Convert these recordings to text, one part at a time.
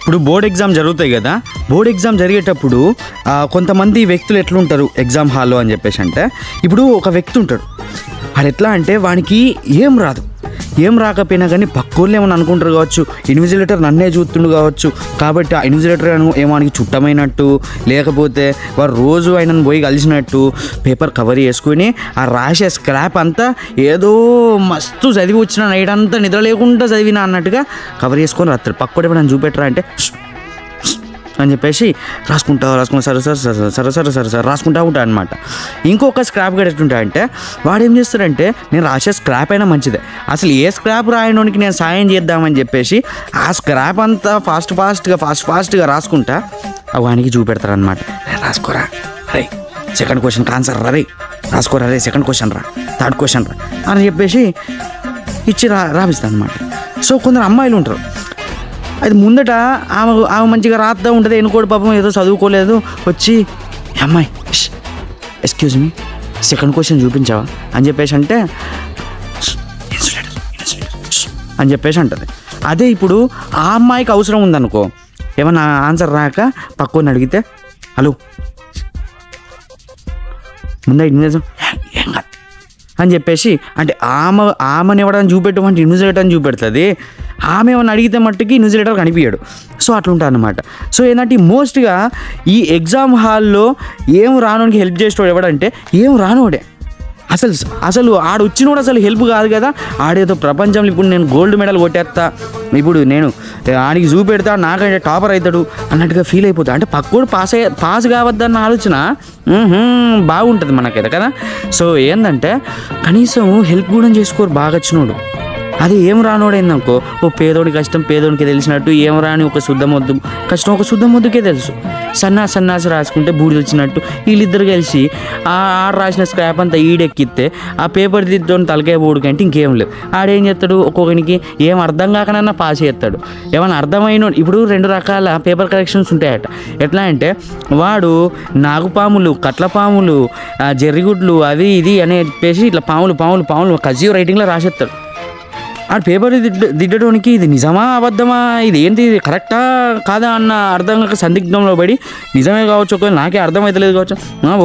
ఇప్పుడు board exam జరుగుతాయి కదా, బోర్డ్ ఎగ్జామ్ జరిగేటప్పుడు కొంతమంది వ్యక్తులు ఎట్లుంటారు ఎగ్జామ్ హాల్లో అని చెప్పేసి అంటే, ఇప్పుడు ఒక వ్యక్తి ఉంటాడు, వాడు ఎట్లా అంటే వానికి ఏం రాకపోయినా కానీ పక్కోళ్ళు ఏమని అనుకుంటారు కావచ్చు, ఇన్విజిలేటర్ నన్నే చూస్తుండు కావచ్చు, కాబట్టి ఆ ఇన్విజిలేటర్ ఏమానికి చుట్టమైనట్టు, లేకపోతే వారు రోజు ఆయనను పోయి కలిసినట్టు పేపర్ కవర్ చేసుకుని ఆ రాసే స్క్రాప్ అంతా ఏదో మస్తు చదివి వచ్చిన నైట్ అంతా నిద్ర లేకుండా చదివినా అన్నట్టుగా కవర్ చేసుకొని రాస్తాడు. పక్కోడు నన్ను చూపెట్టరా అంటే అని చెప్పేసి రాసుకుంటా సరే రాసుకుంటా ఉంటా అనమాట. ఇంకొక స్క్రాప్ గడ్ ఎట్లుంటా అంటే వాడు ఏం చేస్తాడంటే, నేను రాసే స్క్రాప్ అయినా మంచిదే, అసలు ఏ స్క్రాప్ రాయడానికి నేను సాయం చేద్దామని చెప్పేసి ఆ స్క్రాప్ అంతా ఫాస్ట్గా రాసుకుంటా వానికి చూపెడతారనమాట. రాసుకోరా రే, సెకండ్ క్వశ్చన్కి ఆన్సర్ రా, రే రాసుకోరా రే, సెకండ్ క్వశ్చన్ రా, థర్డ్ క్వశ్చన్ రా అని చెప్పేసి ఇచ్చి రాపిస్తాను అనమాట. సో కొందరు అమ్మాయిలు ఉంటారు, అది ముందట ఆమె మంచిగా రాద్దా ఉంటుంది, ఎన్నుకోడు పాపం ఏదో చదువుకోలేదు, వచ్చి అమ్మాయి ఎక్స్క్యూజ్ మీ సెకండ్ క్వశ్చన్ చూపించావా అని చెప్పేసి అంటే అని చెప్పేసి అంటుంది. అదే ఇప్పుడు ఆ అమ్మాయికి అవసరం ఉందనుకో, ఏమన్నా ఆన్సర్ రాక పక్కని అడిగితే హలో ముందే ఇన్విజిలేషన్ ఏం కాదు అని చెప్పేసి అంటే ఆమెను ఎవడని చూపెట్టమంటే ఇన్విజిలేటర్ అని చూపెడుతుంది, ఆమె ఏమన్నా అడిగితే మట్టుకి ఇన్విజిలేటర్ కనిపించాడు. సో అట్లుంటుంది అనమాట. సో ఏంటంటే మోస్ట్గా ఈ ఎగ్జామ్ హాల్లో ఏం రానోడికి హెల్ప్ చేసేవాడు ఎవడంటే ఏం రానోడే. అసలు ఆడు వచ్చినోడు అసలు హెల్ప్ కాదు కదా, ఆడేదో ప్రపంచంలో ఇప్పుడు నేను గోల్డ్ మెడల్ కొట్టేస్తా, ఇప్పుడు నేను ఆడికి చూపెడతా నాకంటే టాపర్ అవుతాడు అన్నట్టుగా ఫీల్ అయిపోతా. అంటే పక్కోడు పాస్ కావద్దన్న ఆలోచన బాగుంటుంది మనకైతే కదా. సో ఏంటంటే కనీసం హెల్ప్ కూడా చేసుకోరు బాగా వచ్చినోడు. అది ఏం రానోడైందనుకో, ఓ పేదోడి కష్టం పేదోడికి తెలిసినట్టు, ఏం రాని ఒక శుద్ధ మొద్దు కష్టం ఒక శుద్ధ మొద్దుకే తెలుసు, సన్నాసి రాసుకుంటే బూడిద వచ్చినట్టు వీళ్ళిద్దరు కలిసి రాసిన స్క్రాప్ అంతా ఈడెక్కిస్తే ఆ పేపర్ దిద్దుని తలకాయ బోడుకంటే ఇంకేం లేదు. ఆడేం చేస్తాడు, ఒక్కొక్కరికి ఏం అర్థం కాకనన్నా పాస్ చేస్తాడు. ఏమైనా అర్థమైన ఇప్పుడు 2 రకాల పేపర్ కరెక్షన్స్ ఉంటాయట. ఎట్లా అంటే వాడు నాగుపాములు, కట్లపాములు, జర్రిగుడ్లు అవి ఇది అని చెప్పేసి ఇట్లా పాములు కజియో రైటింగ్లో రాసేస్తాడు. ఆ పేపర్ దిద్దడానికి ఇది నిజమా అబద్ధమా, ఇది ఏంటి, ఇది కరెక్టా కాదా అన్న అర్థం కాక సందిగ్ధంలో పడి నిజమే కావచ్చు, ఒకవేళ నాకే అర్థమవుతలేదు కావచ్చు,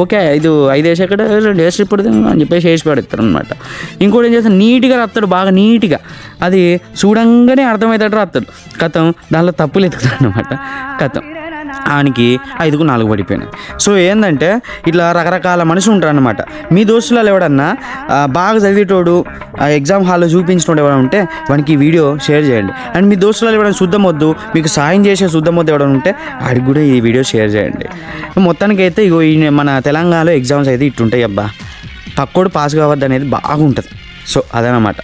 ఓకే 5 వేసి ఎక్కడ 2 వేసి ఇప్పుడు అని చెప్పేసి వేసి పడేస్తాడు అనమాట. ఇంకోటి ఏం చేస్తాడు, నీట్గా రాస్తాడు, బాగా నీట్గా, అది చూడంగానే అర్థమవుతాడు రాస్తాడు. కథం దానిలో తప్పులు ఎత్తుకుతాడు అనమాట. కథం ఆయనకి 5కు 4 పడిపోయినాయి. సో ఏంటంటే ఇట్లా రకరకాల మనుషులు ఉంటారు అనమాట. మీ దోస్తులలో ఎవడన్నా బాగా చదివేటోడు ఎగ్జామ్ హాల్లో చూపించినోడు ఎవరైనా ఉంటే వానికి వీడియో షేర్ చేయండి. అండ్ మీ దోస్తులలో ఎవరైనా శుద్ధమొద్దు, మీకు సాయం చేసే శుద్ధమొద్దు ఎవరైనా ఉంటే వాడికి కూడా ఈ వీడియో షేర్ చేయండి. మొత్తానికైతే ఇగో మన తెలంగాణలో ఎగ్జామ్స్ అయితే ఇట్టుంటాయి అబ్బా, పక్కోడు పాస్ కావద్దు అనేది బాగుంటుంది. సో అదనమాట.